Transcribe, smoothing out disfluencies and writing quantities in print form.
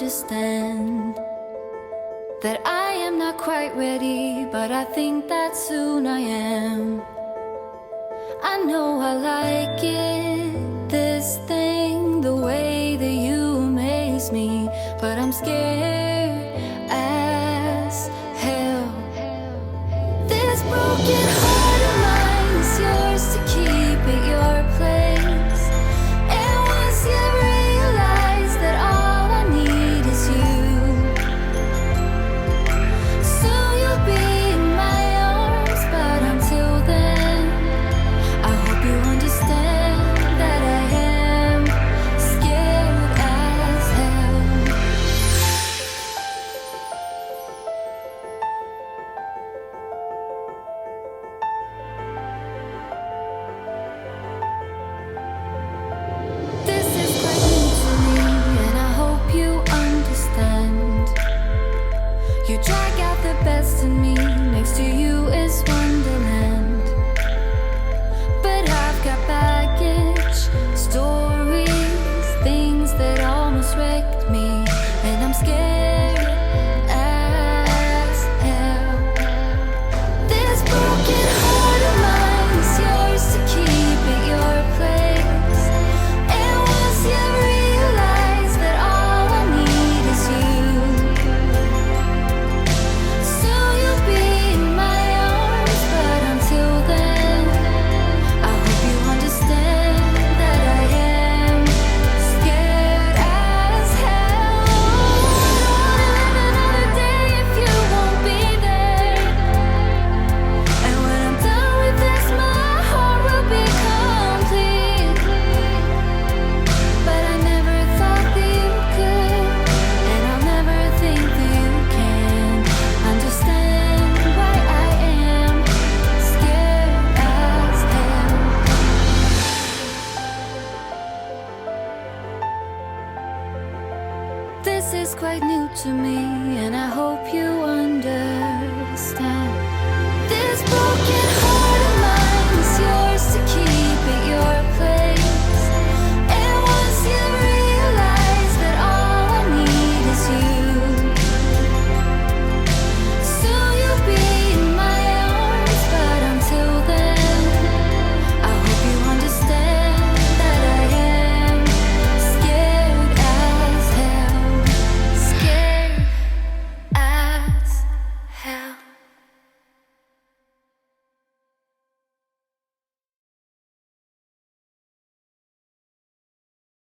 understand that I am not quite ready, but I think that soon I am. I know I like it, this thing, the way that you amaze me, but I'm scared as hell. This broken heart of mine is yours to keep at your place. And once you realize that all I need is you, soon you'll be in my arms. But until then, I hope you understand that I am scared as hell. This is quite new to me, and I hope you understand. You drag out the best in me, next to you is Wonderland. But I've got baggage, stories, things that almost wrecked me, and I'm scared as hell. This broken heart of mine is yours to keep at your place. And once you realize that all I need is you, soon you'll be in my arms. But until then, I hope you understand that I am scared as hell. I don't wanna live another day if you won't be there. And when I'm done with this, my heart will be complete. But I never thought that you could, and I'll never think that you can understand why I am scared as hell. This is quite new to me, and I hope you understand.